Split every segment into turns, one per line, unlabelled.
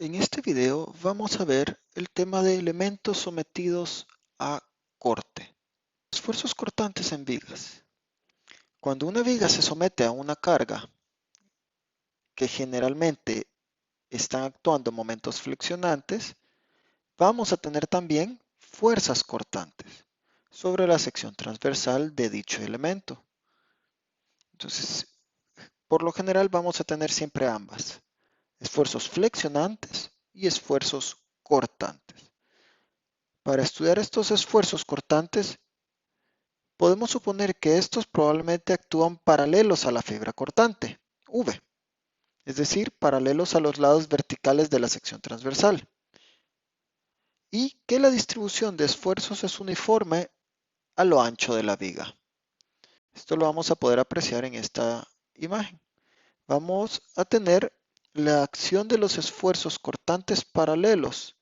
En este video vamos a ver el tema de elementos sometidos a corte. Esfuerzos cortantes en vigas. Cuando una viga se somete a una carga que generalmente están actuando momentos flexionantes, vamos a tener también fuerzas cortantes sobre la sección transversal de dicho elemento. Entonces, por lo general vamos a tener siempre ambas, esfuerzos flexionantes y esfuerzos cortantes. Para estudiar estos esfuerzos cortantes, podemos suponer que estos probablemente actúan paralelos a la fibra cortante, V, es decir, paralelos a los lados verticales de la sección transversal, y que la distribución de esfuerzos es uniforme a lo ancho de la viga. Esto lo vamos a poder apreciar en esta imagen. Vamos a tener la acción de los esfuerzos cortantes paralelos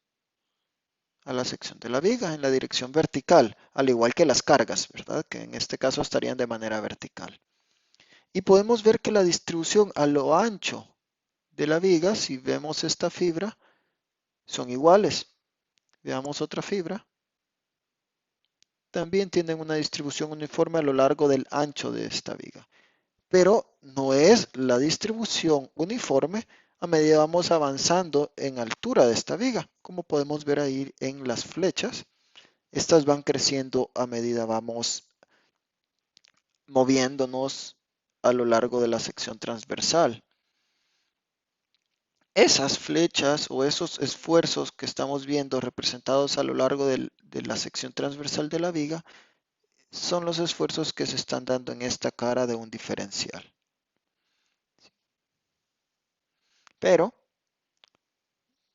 a la sección de la viga en la dirección vertical, al igual que las cargas, ¿verdad? Que en este caso estarían de manera vertical. Y podemos ver que la distribución a lo ancho de la viga, si vemos esta fibra, son iguales. Veamos otra fibra. También tienen una distribución uniforme a lo largo del ancho de esta viga. Pero no es la distribución uniforme a medida que vamos avanzando en altura de esta viga. Como podemos ver ahí en las flechas, estas van creciendo a medida vamos moviéndonos a lo largo de la sección transversal. Esas flechas o esos esfuerzos que estamos viendo representados a lo largo de la sección transversal de la viga son los esfuerzos que se están dando en esta cara de un diferencial. Pero,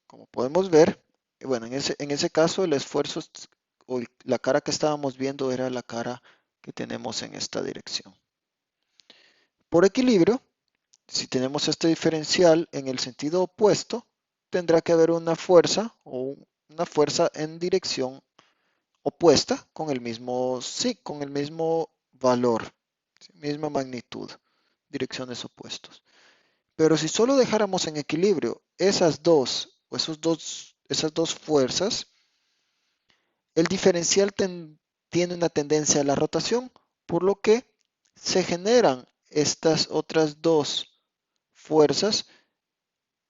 como podemos ver, bueno, en ese caso el esfuerzo o la cara que estábamos viendo era la cara que tenemos en esta dirección. Por equilibrio, si tenemos este diferencial en el sentido opuesto, tendrá que haber una fuerza o una fuerza en dirección opuesta con el mismo, sí, con el mismo valor, ¿sí? Misma magnitud, direcciones opuestas. Pero si solo dejáramos en equilibrio esas dos fuerzas, el diferencial tiene una tendencia a la rotación, por lo que se generan estas otras dos fuerzas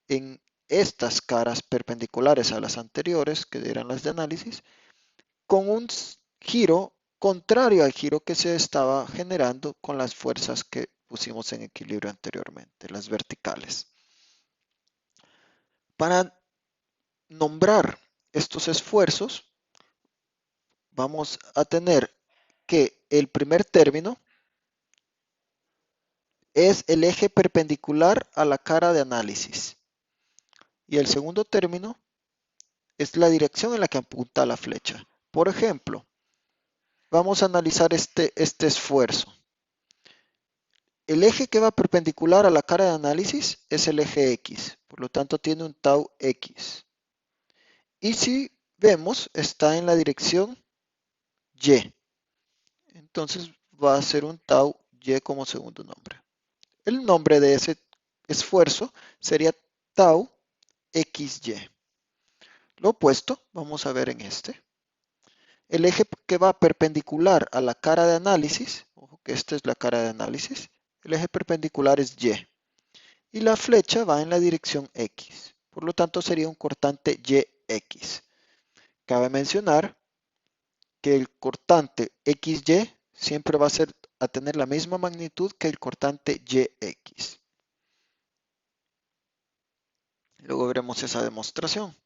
en estas caras perpendiculares a las anteriores, que eran las de análisis, con un giro contrario al giro que se estaba generando con las fuerzas que pusimos en equilibrio anteriormente, las verticales. Para nombrar estos esfuerzos, vamos a tener que el primer término es el eje perpendicular a la cara de análisis y el segundo término es la dirección en la que apunta la flecha. Por ejemplo, vamos a analizar este esfuerzo. El eje que va perpendicular a la cara de análisis es el eje X, por lo tanto tiene un tau X. Y si vemos, está en la dirección Y. Entonces va a ser un tau Y como segundo nombre. El nombre de ese esfuerzo sería tau XY. Lo opuesto, vamos a ver en este. El eje que va perpendicular a la cara de análisis, ojo que esta es la cara de análisis, el eje perpendicular es Y. Y la flecha va en la dirección X. Por lo tanto, sería un cortante YX. Cabe mencionar que el cortante XY siempre va a tener la misma magnitud que el cortante YX. Luego veremos esa demostración.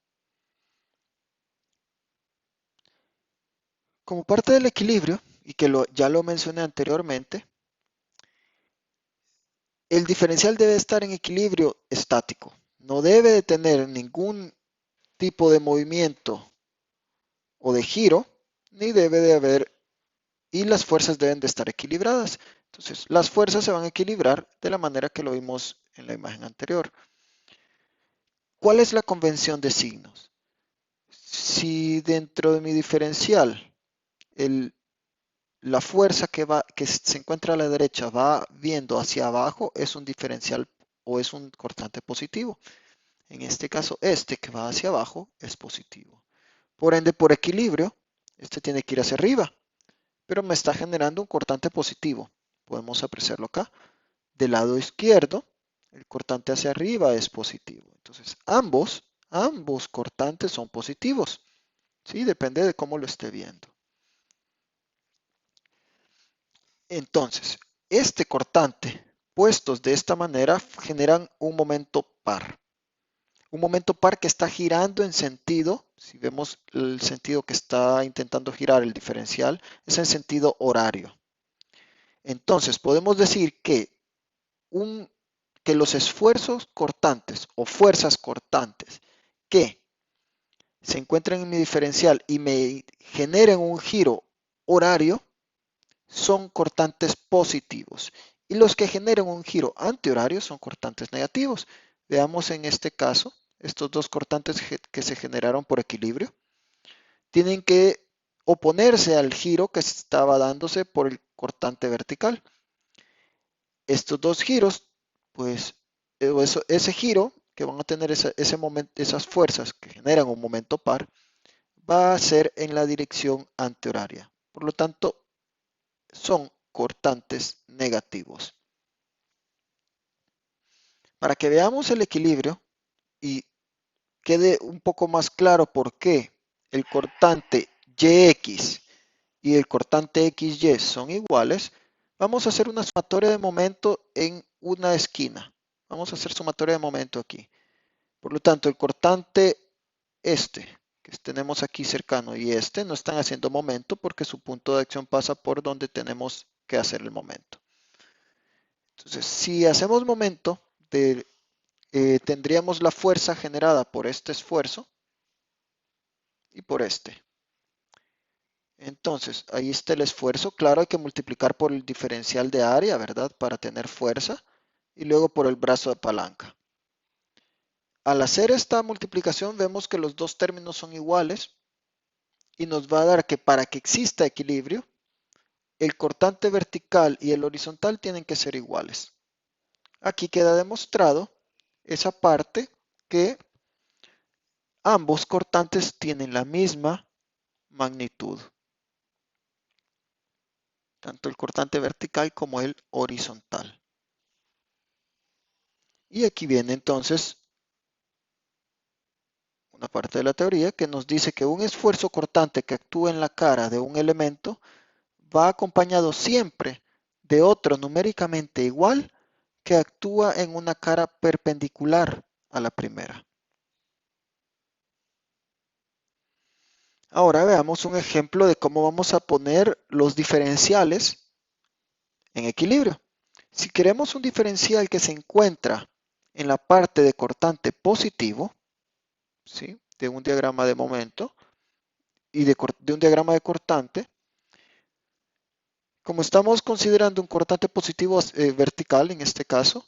Como parte del equilibrio, y que ya lo mencioné anteriormente, el diferencial debe estar en equilibrio estático. No debe de tener ningún tipo de movimiento o de giro, ni debe de haber, y las fuerzas deben de estar equilibradas. Entonces, las fuerzas se van a equilibrar de la manera que lo vimos en la imagen anterior. ¿Cuál es la convención de signos? Si dentro de mi diferencial la fuerza que se encuentra a la derecha va viendo hacia abajo, es un diferencial o es un cortante positivo. En este caso, este que va hacia abajo es positivo. Por ende, por equilibrio, este tiene que ir hacia arriba, pero me está generando un cortante positivo. Podemos apreciarlo acá. Del lado izquierdo, el cortante hacia arriba es positivo. Entonces, ambos cortantes son positivos. ¿Sí? Depende de cómo lo esté viendo. Entonces, este cortante, puestos de esta manera, generan un momento par. Un momento par que está girando en sentido, si vemos el sentido que está intentando girar el diferencial, es en sentido horario. Entonces, podemos decir que, que los esfuerzos cortantes o fuerzas cortantes que se encuentran en mi diferencial y me generen un giro horario son cortantes positivos. Y los que generan un giro antihorario son cortantes negativos. Veamos en este caso, estos dos cortantes que se generaron por equilibrio tienen que oponerse al giro que estaba dándose por el cortante vertical. Estos dos giros, pues ese giro que van a tener ese momento, esas fuerzas que generan un momento par, va a ser en la dirección antihoraria. Por lo tanto, son cortantes negativos. Para que veamos el equilibrio y quede un poco más claro por qué el cortante YX y el cortante XY son iguales, vamos a hacer una sumatoria de momento en una esquina. Vamos a hacer sumatoria de momento aquí. Por lo tanto, el cortante este que tenemos aquí cercano y este no están haciendo momento porque su punto de acción pasa por donde tenemos que hacer el momento. Entonces, si hacemos momento, tendríamos la fuerza generada por este esfuerzo y por este. Entonces, ahí está el esfuerzo. Claro, hay que multiplicar por el diferencial de área, ¿verdad? Para tener fuerza. Y luego por el brazo de palanca. Al hacer esta multiplicación, vemos que los dos términos son iguales. Y nos va a dar que para que exista equilibrio, el cortante vertical y el horizontal tienen que ser iguales. Aquí queda demostrado esa parte que ambos cortantes tienen la misma magnitud. Tanto el cortante vertical como el horizontal. Y aquí viene entonces una parte de la teoría que nos dice que un esfuerzo cortante que actúa en la cara de un elemento va acompañado siempre de otro numéricamente igual que actúa en una cara perpendicular a la primera. Ahora veamos un ejemplo de cómo vamos a poner los diferenciales en equilibrio. Si queremos un diferencial que se encuentra en la parte de cortante positivo, ¿sí? De un diagrama de momento y de un diagrama de cortante, como estamos considerando un cortante positivo vertical en este caso,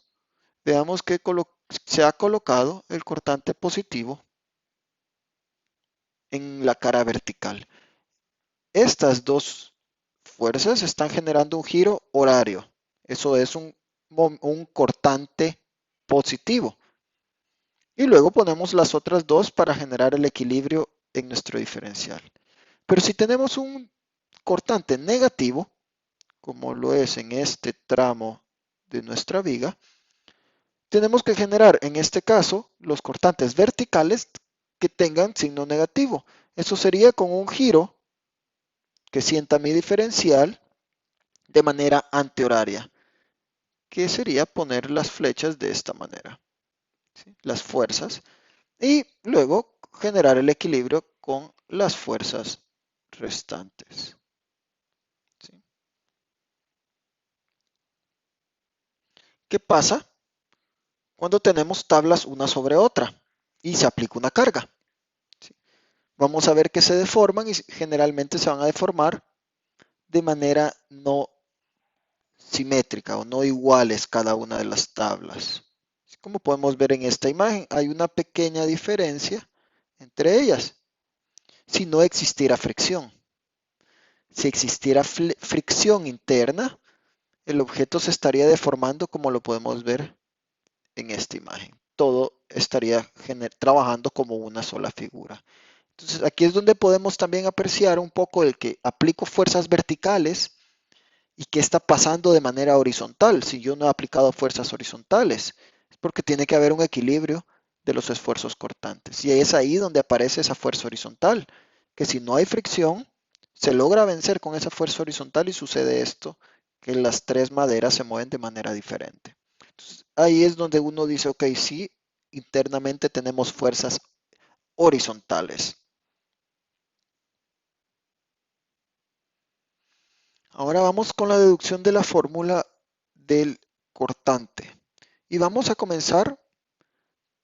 veamos que se ha colocado el cortante positivo en la cara vertical. Estas dos fuerzas están generando un giro horario. Eso es un cortante positivo. Y luego ponemos las otras dos para generar el equilibrio en nuestro diferencial. Pero si tenemos un cortante negativo, como lo es en este tramo de nuestra viga, tenemos que generar en este caso los cortantes verticales que tengan signo negativo. Eso sería con un giro que sienta mi diferencial de manera antihoraria, que sería poner las flechas de esta manera, ¿sí? Las fuerzas, y luego generar el equilibrio con las fuerzas restantes. ¿Sí? ¿Qué pasa cuando tenemos tablas una sobre otra y se aplica una carga? ¿Sí? Vamos a ver que se deforman y generalmente se van a deformar de manera no simétrica o no iguales cada una de las tablas. Como podemos ver en esta imagen, hay una pequeña diferencia entre ellas. Si no existiera fricción. Si existiera fricción interna, el objeto se estaría deformando como lo podemos ver en esta imagen. todo estaría trabajando como una sola figura. Entonces aquí es donde podemos también apreciar un poco el que aplico fuerzas verticales y qué está pasando de manera horizontal. Si yo no he aplicado fuerzas horizontales, es porque tiene que haber un equilibrio de los esfuerzos cortantes. Y es ahí donde aparece esa fuerza horizontal, que si no hay fricción, se logra vencer con esa fuerza horizontal y sucede esto, que las tres maderas se mueven de manera diferente. Entonces, ahí es donde uno dice, ok, sí, internamente tenemos fuerzas horizontales. Ahora vamos con la deducción de la fórmula del cortante. Y vamos a comenzar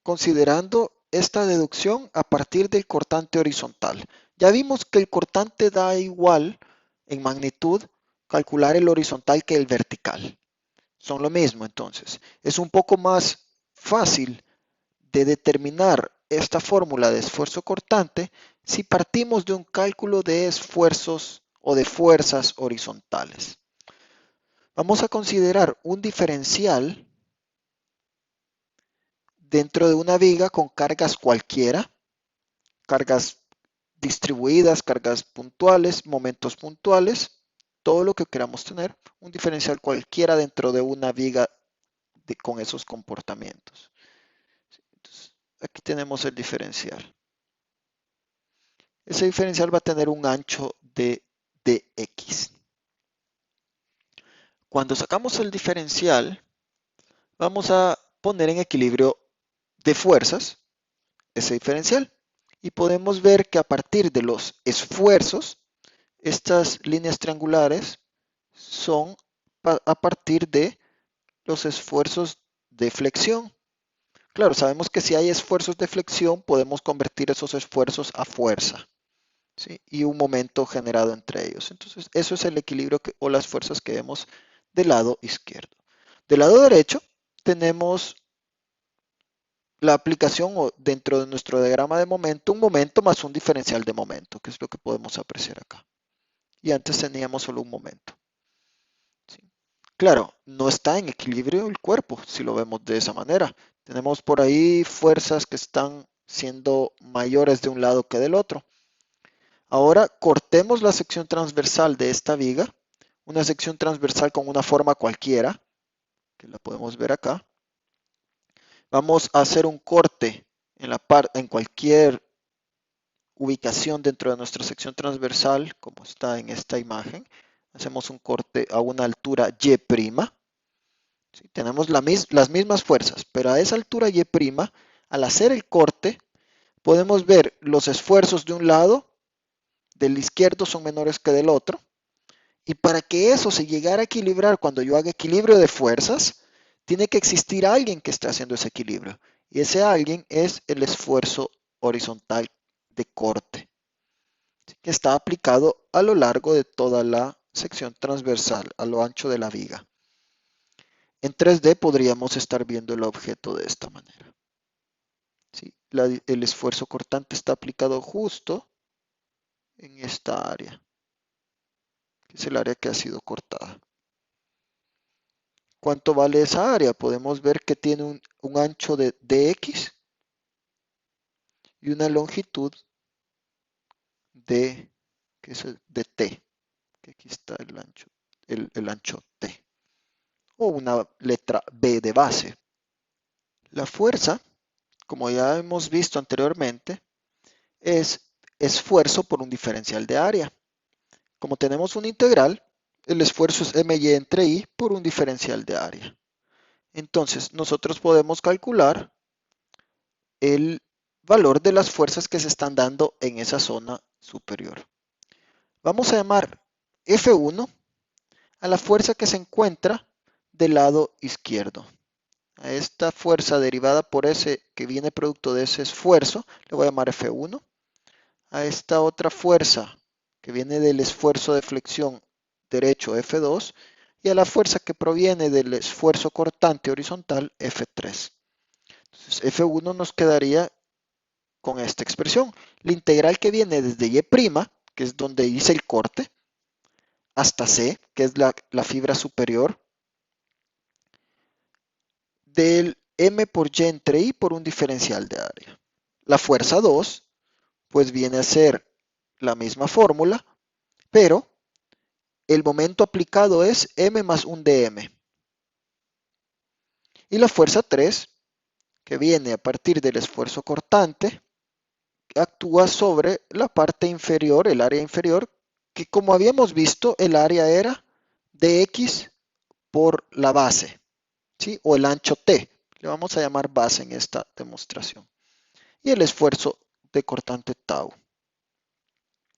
considerando esta deducción a partir del cortante horizontal. Ya vimos que el cortante da igual en magnitud calcular el horizontal que el vertical. Son lo mismo entonces. Es un poco más fácil de determinar esta fórmula de esfuerzo cortante si partimos de un cálculo de esfuerzos o de fuerzas horizontales. Vamos a considerar un diferencial dentro de una viga con cargas cualquiera, cargas distribuidas, cargas puntuales, momentos puntuales, todo lo que queramos tener, un diferencial cualquiera dentro de una viga con esos comportamientos. Entonces, aquí tenemos el diferencial. Ese diferencial va a tener un ancho de dx. Cuando sacamos el diferencial, vamos a poner en equilibrio de fuerzas ese diferencial. Y podemos ver que a partir de los esfuerzos, estas líneas triangulares son a partir de los esfuerzos de flexión. Claro, sabemos que si hay esfuerzos de flexión, podemos convertir esos esfuerzos a fuerza, ¿sí? Y un momento generado entre ellos. Entonces, eso es el equilibrio o las fuerzas que vemos del lado izquierdo. Del lado derecho, tenemos la aplicación o dentro de nuestro diagrama de momento, un momento más un diferencial de momento, que es lo que podemos apreciar acá. Y antes teníamos solo un momento. ¿Sí? Claro, no está en equilibrio el cuerpo, si lo vemos de esa manera. Tenemos por ahí fuerzas que están siendo mayores de un lado que del otro. Ahora cortemos la sección transversal de esta viga, una sección transversal con una forma cualquiera, que la podemos ver acá. Vamos a hacer un corte en cualquier ubicación dentro de nuestra sección transversal, como está en esta imagen. Hacemos un corte a una altura Y'. ¿Sí? Tenemos las mismas fuerzas, pero a esa altura Y', al hacer el corte, podemos ver los esfuerzos de un lado, del izquierdo son menores que del otro. Y para que eso se llegara a equilibrar cuando yo haga equilibrio de fuerzas, tiene que existir alguien que esté haciendo ese equilibrio. Y ese alguien es el esfuerzo horizontal de corte, que está aplicado a lo largo de toda la sección transversal, a lo ancho de la viga. En 3D podríamos estar viendo el objeto de esta manera. ¿Sí? El esfuerzo cortante está aplicado justo en esta área, que es el área que ha sido cortada. ¿Cuánto vale esa área? Podemos ver que tiene un ancho de dx y una longitud de, que es de t, que aquí está el ancho t, o una letra b de base. La fuerza, como ya hemos visto anteriormente, es esfuerzo por un diferencial de área. Como tenemos una integral, el esfuerzo es my entre i por un diferencial de área. Entonces, nosotros podemos calcular el valor de las fuerzas que se están dando en esa zona superior. Vamos a llamar F1 a la fuerza que se encuentra del lado izquierdo. A esta fuerza derivada por ese que viene producto de ese esfuerzo, le voy a llamar F1. A esta otra fuerza que viene del esfuerzo de flexión derecho F2 y a la fuerza que proviene del esfuerzo cortante horizontal F3. Entonces F1 nos quedaría con esta expresión. La integral que viene desde Y', que es donde hice el corte, hasta C, que es la fibra superior, del M por Y entre I por un diferencial de área. La fuerza 2, pues viene a ser la misma fórmula, pero el momento aplicado es M más un dm. Y la fuerza 3, que viene a partir del esfuerzo cortante, actúa sobre la parte inferior, el área inferior, que como habíamos visto, el área era dx por la base, ¿sí? O el ancho T. Le vamos a llamar base en esta demostración. Y el esfuerzo de cortante tau.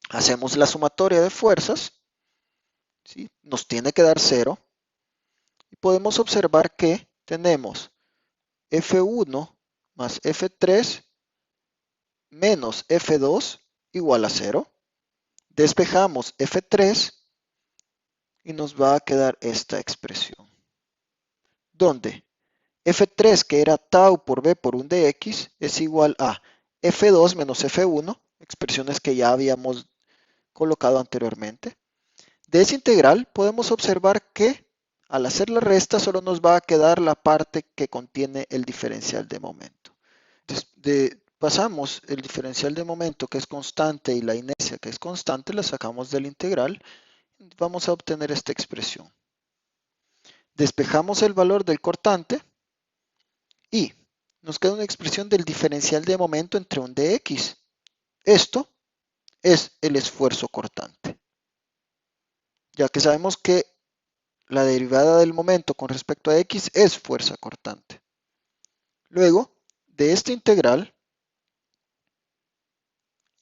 Hacemos la sumatoria de fuerzas, ¿sí? Nos tiene que dar 0. Y podemos observar que tenemos F1 más F3 menos F2 igual a 0. Despejamos F3 y nos va a quedar esta expresión, donde F3, que era tau por B por un dx, es igual a F2 menos F1, expresiones que ya habíamos colocado anteriormente. De esa integral podemos observar que al hacer la resta solo nos va a quedar la parte que contiene el diferencial de momento. Pasamos el diferencial de momento que es constante y la inercia que es constante, la sacamos del integral. Vamos a obtener esta expresión. Despejamos el valor del cortante y nos queda una expresión del diferencial de momento entre un dx. Esto es el esfuerzo cortante. Ya que sabemos que la derivada del momento con respecto a x es fuerza cortante. Luego, de esta integral,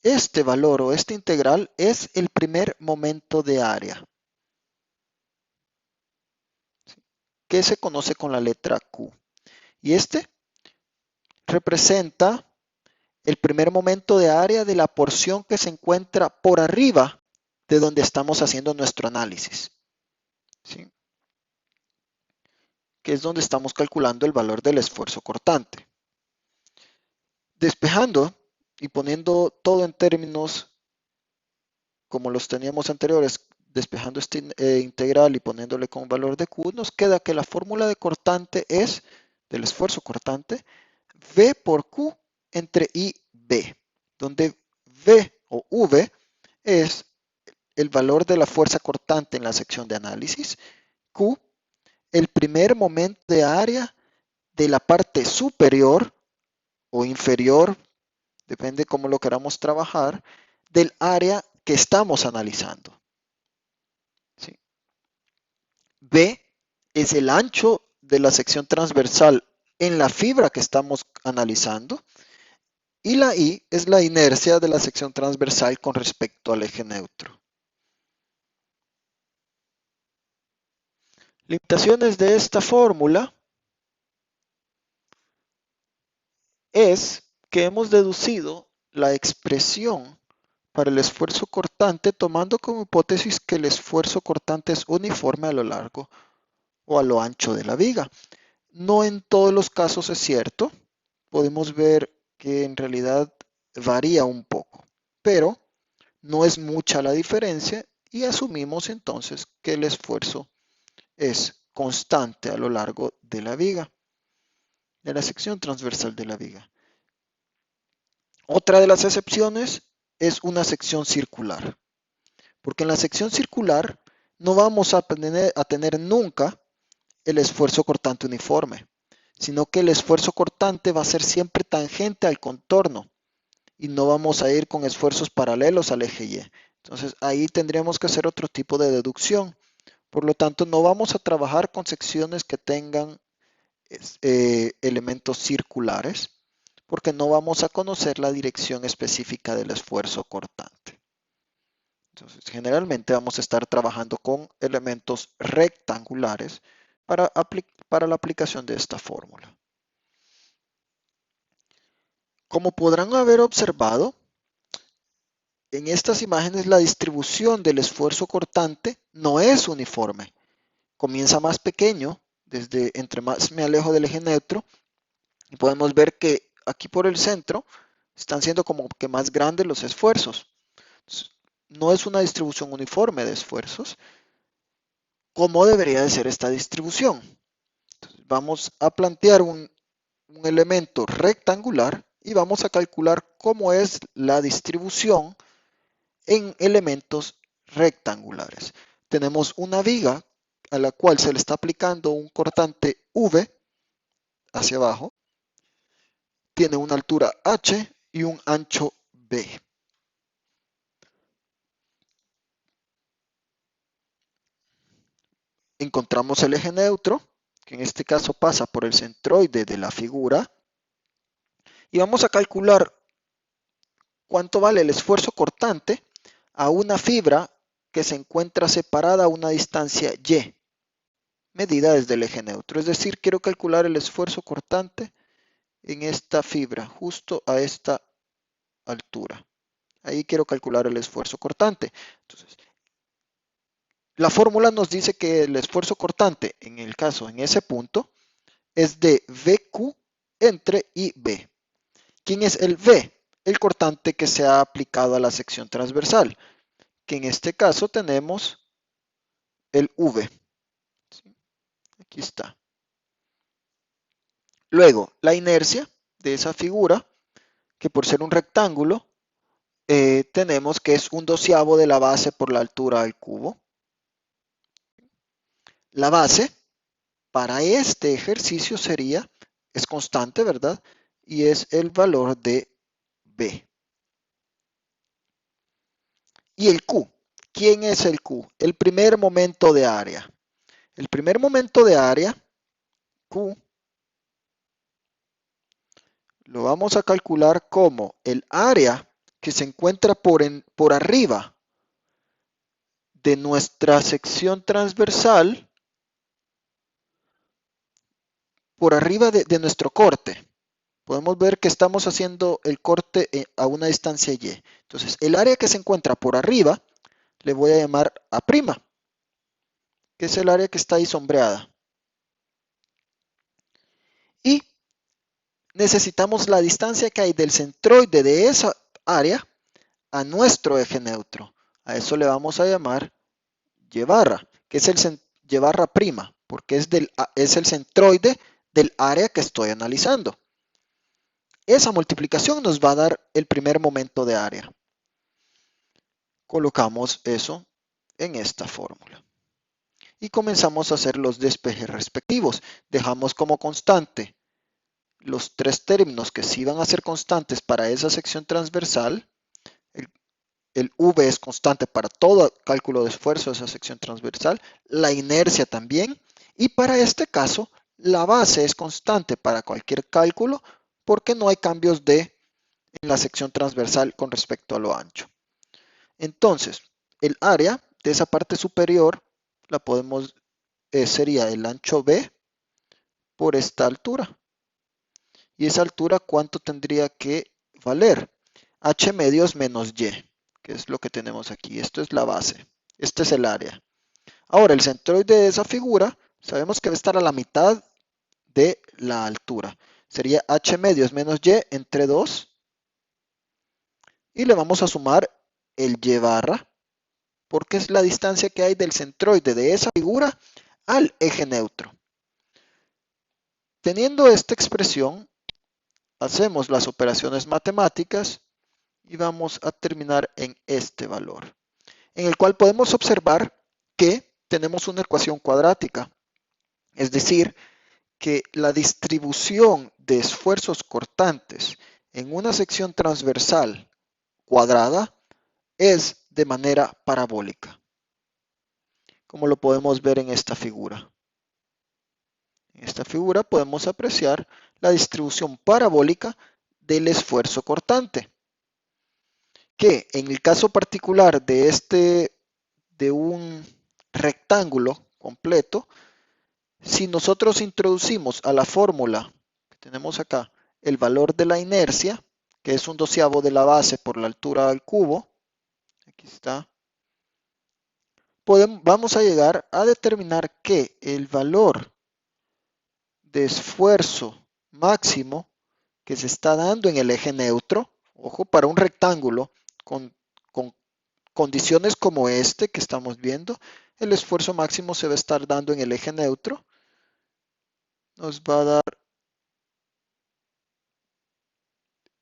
este valor o esta integral es el primer momento de área, que se conoce con la letra Q. Y este representa el primer momento de área de la porción que se encuentra por arriba de donde estamos haciendo nuestro análisis, ¿sí? Que es donde estamos calculando el valor del esfuerzo cortante. Despejando y poniendo todo en términos como los teníamos anteriores, despejando este integral y poniéndole con valor de Q, nos queda que la fórmula de cortante es, del esfuerzo cortante, V por Q entre I, B, donde V o V es el valor de la fuerza cortante en la sección de análisis, Q, el primer momento de área de la parte superior o inferior, depende cómo lo queramos trabajar, del área que estamos analizando. ¿Sí? B es el ancho de la sección transversal en la fibra que estamos analizando. Y la I es la inercia de la sección transversal con respecto al eje neutro. Limitaciones de esta fórmula es que hemos deducido la expresión para el esfuerzo cortante tomando como hipótesis que el esfuerzo cortante es uniforme a lo largo o a lo ancho de la viga. No en todos los casos es cierto. Podemos ver que en realidad varía un poco, pero no es mucha la diferencia y asumimos entonces que el esfuerzo es constante a lo largo de la viga, de la sección transversal de la viga. Otra de las excepciones es una sección circular, porque en la sección circular no vamos a tener nunca el esfuerzo cortante uniforme, sino que el esfuerzo cortante va a ser siempre tangente al contorno y no vamos a ir con esfuerzos paralelos al eje Y. Entonces ahí tendríamos que hacer otro tipo de deducción. Por lo tanto, no vamos a trabajar con secciones que tengan elementos circulares, porque no vamos a conocer la dirección específica del esfuerzo cortante. Entonces, generalmente vamos a estar trabajando con elementos rectangulares para la aplicación de esta fórmula. Como podrán haber observado, en estas imágenes la distribución del esfuerzo cortante no es uniforme. Comienza más pequeño, desde entre más me alejo del eje neutro, y podemos ver que aquí por el centro están siendo como que más grandes los esfuerzos. No es una distribución uniforme de esfuerzos. ¿Cómo debería de ser esta distribución? Entonces, vamos a plantear un un elemento rectangular y vamos a calcular cómo es la distribución en elementos rectangulares. Tenemos una viga a la cual se le está aplicando un cortante V hacia abajo. Tiene una altura H y un ancho B. Encontramos el eje neutro, que en este caso pasa por el centroide de la figura. Y vamos a calcular cuánto vale el esfuerzo cortante a una fibra que se encuentra separada a una distancia Y, medida desde el eje neutro. Es decir, quiero calcular el esfuerzo cortante en esta fibra, justo a esta altura. Ahí quiero calcular el esfuerzo cortante. Entonces, la fórmula nos dice que el esfuerzo cortante, en el caso, en ese punto, es de VQ entre IB. ¿Quién es el V? El cortante que se ha aplicado a la sección transversal, que en este caso tenemos el V. ¿Sí? Aquí está. Luego, la inercia de esa figura, que por ser un rectángulo, tenemos que es un doceavo de la base por la altura al cubo. La base para este ejercicio es constante, ¿verdad? Y es el valor de B. Y el Q. ¿Quién es el Q? El primer momento de área. El primer momento de área, Q, lo vamos a calcular como el área que se encuentra por arriba de nuestra sección transversal, por arriba de nuestro corte. Podemos ver que estamos haciendo el corte a una distancia Y. Entonces, el área que se encuentra por arriba, le voy a llamar A', que es el área que está ahí sombreada. Y necesitamos la distancia que hay del centroide de esa área a nuestro eje neutro. A eso le vamos a llamar Y barra, que es el Y barra prima, porque es el centroide del área que estoy analizando. Esa multiplicación nos va a dar el primer momento de área. Colocamos eso en esta fórmula. Y comenzamos a hacer los despejes respectivos. Dejamos como constante los tres términos que sí van a ser constantes para esa sección transversal. El V es constante para todo cálculo de esfuerzo de esa sección transversal. La inercia también. Y para este caso, la base es constante para cualquier cálculo porque no hay cambios en la sección transversal con respecto a lo ancho. Entonces, el área de esa parte superior la podemos, sería el ancho B por esta altura. Y esa altura, ¿cuánto tendría que valer? H medios menos Y, que es lo que tenemos aquí. Esto es la base. Este es el área. Ahora, el centroide de esa figura, sabemos que va a estar a la mitad de la altura. Sería H medios menos Y entre 2. Y le vamos a sumar el Y barra, porque es la distancia que hay del centroide de esa figura al eje neutro. Teniendo esta expresión, hacemos las operaciones matemáticas y vamos a terminar en este valor, en el cual podemos observar que tenemos una ecuación cuadrática, es decir, que la distribución de esfuerzos cortantes en una sección transversal cuadrada es de manera parabólica, como lo podemos ver en esta figura. En esta figura podemos apreciar la distribución parabólica del esfuerzo cortante, que en el caso particular de un rectángulo completo, si nosotros introducimos a la fórmula que tenemos acá el valor de la inercia, que es un doceavo de la base por la altura al cubo, aquí está, vamos a llegar a determinar que el valor de esfuerzo máximo que se está dando en el eje neutro, ojo, para un rectángulo con condiciones como este que estamos viendo, el esfuerzo máximo se va a estar dando en el eje neutro, nos va a dar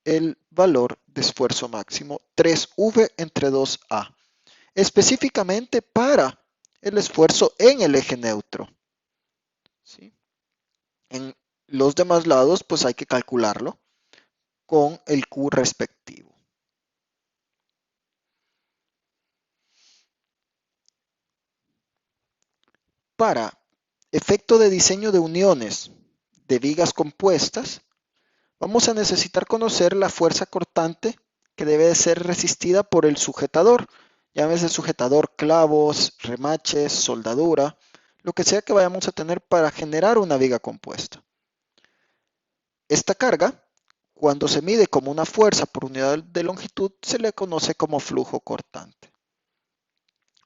el valor de esfuerzo máximo 3V entre 2A, específicamente para el esfuerzo en el eje neutro. ¿Sí? En los demás lados, pues hay que calcularlo con el Q respectivo. Para efecto de diseño de uniones de vigas compuestas, vamos a necesitar conocer la fuerza cortante que debe de ser resistida por el sujetador. Llámese sujetador, clavos, remaches, soldadura, lo que sea que vayamos a tener para generar una viga compuesta. Esta carga, cuando se mide como una fuerza por unidad de longitud, se le conoce como flujo cortante.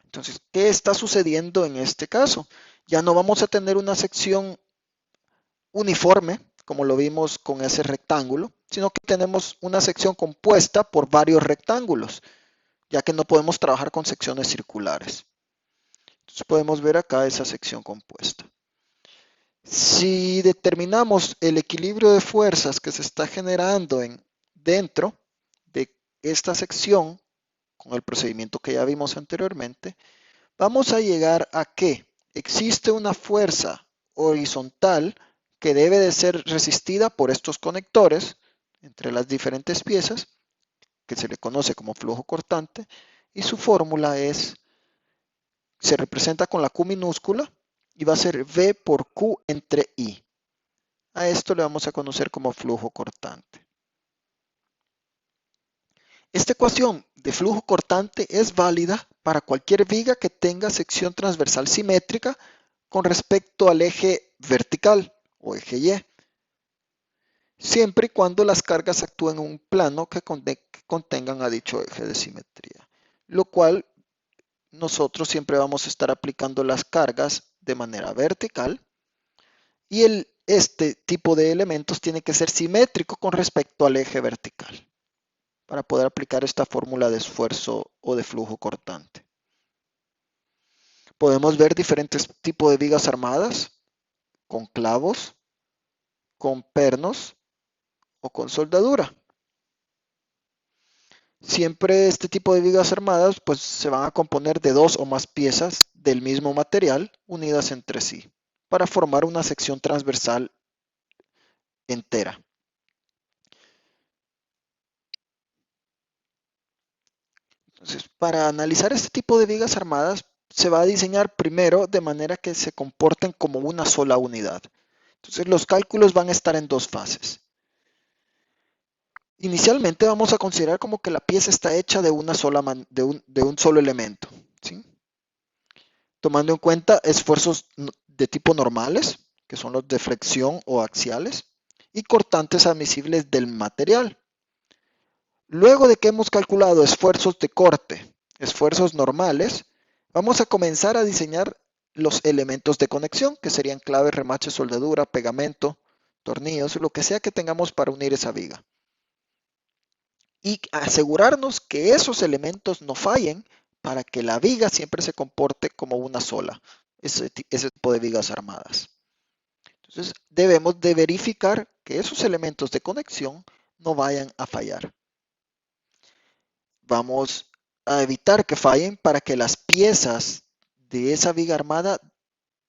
Entonces, ¿qué está sucediendo en este caso? Ya no vamos a tener una sección uniforme, como lo vimos con ese rectángulo, sino que tenemos una sección compuesta por varios rectángulos, ya que no podemos trabajar con secciones circulares. Entonces podemos ver acá esa sección compuesta. Si determinamos el equilibrio de fuerzas que se está generando dentro de esta sección, con el procedimiento que ya vimos anteriormente, vamos a llegar a que existe una fuerza horizontal que debe de ser resistida por estos conectores entre las diferentes piezas, que se le conoce como flujo cortante, y su fórmula se representa con la Q minúscula y va a ser V por Q entre I. A esto le vamos a conocer como flujo cortante. Esta ecuación de flujo cortante es válida para cualquier viga que tenga sección transversal simétrica con respecto al eje vertical o eje Y, siempre y cuando las cargas actúen en un plano que contengan a dicho eje de simetría, lo cual nosotros siempre vamos a estar aplicando las cargas de manera vertical y este tipo de elementos tiene que ser simétrico con respecto al eje vertical para poder aplicar esta fórmula de esfuerzo o de flujo cortante. Podemos ver diferentes tipos de vigas armadas con clavos, con pernos o con soldadura. Siempre este tipo de vigas armadas pues se van a componer de dos o más piezas del mismo material unidas entre sí para formar una sección transversal entera. Entonces, para analizar este tipo de vigas armadas se va a diseñar primero de manera que se comporten como una sola unidad. Entonces los cálculos van a estar en dos fases. Inicialmente vamos a considerar como que la pieza está hecha de un solo elemento, ¿sí? Tomando en cuenta esfuerzos de tipo normales, que son los de flexión o axiales, y cortantes admisibles del material. Luego de que hemos calculado esfuerzos de corte, esfuerzos normales, vamos a comenzar a diseñar los elementos de conexión, que serían claves, remache, soldadura, pegamento, tornillos, lo que sea que tengamos para unir esa viga. Y asegurarnos que esos elementos no fallen para que la viga siempre se comporte como una sola, ese tipo de vigas armadas. Entonces debemos de verificar que esos elementos de conexión no vayan a fallar. Vamos a evitar que fallen para que las piezas de esa viga armada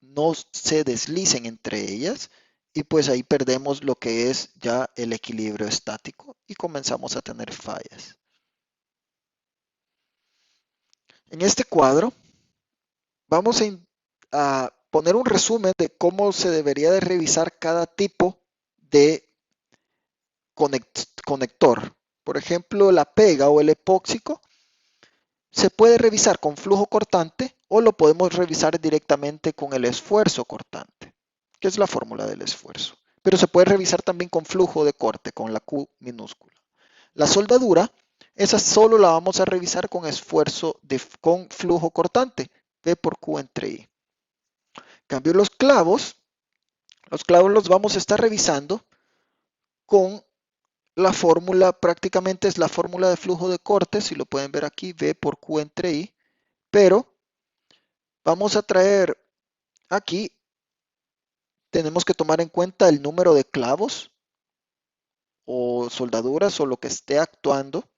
no se deslicen entre ellas y pues ahí perdemos lo que es ya el equilibrio estático y comenzamos a tener fallas. En este cuadro vamos a poner un resumen de cómo se debería de revisar cada tipo de conector. Por ejemplo, la pega o el epóxico se puede revisar con flujo cortante o lo podemos revisar directamente con el esfuerzo cortante, que es la fórmula del esfuerzo. Pero se puede revisar también con flujo de corte, con la Q minúscula. La soldadura, esa solo la vamos a revisar con con flujo cortante, V por Q entre I. En cambio, los clavos los vamos a estar revisando con la fórmula, prácticamente es la fórmula de flujo de corte, si lo pueden ver aquí, V por Q entre I, pero vamos a traer aquí, tenemos que tomar en cuenta el número de clavos o soldaduras o lo que esté actuando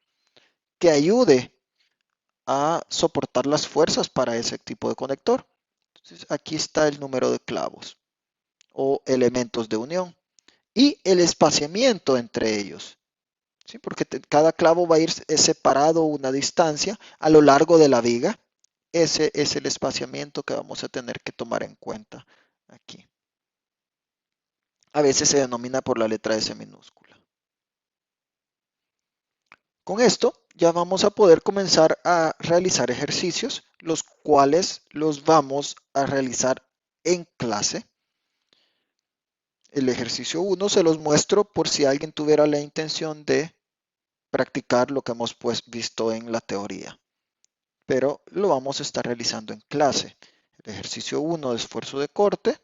que ayude a soportar las fuerzas para ese tipo de conector. Entonces, aquí está el número de clavos o elementos de unión y el espaciamiento entre ellos. ¿Sí? Porque cada clavo va a ir separado una distancia a lo largo de la viga. Ese es el espaciamiento que vamos a tener que tomar en cuenta aquí. A veces se denomina por la letra S minúscula. Con esto ya vamos a poder comenzar a realizar ejercicios, los cuales los vamos a realizar en clase. El ejercicio 1 se los muestro por si alguien tuviera la intención de practicar lo que hemos visto en la teoría, pero lo vamos a estar realizando en clase. El ejercicio 1 de esfuerzo de corte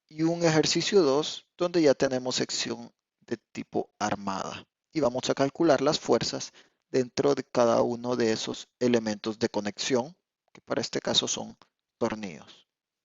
y un ejercicio 2 donde ya tenemos sección de tipo armada y vamos a calcular las fuerzas dentro de cada uno de esos elementos de conexión, que para este caso son tornillos.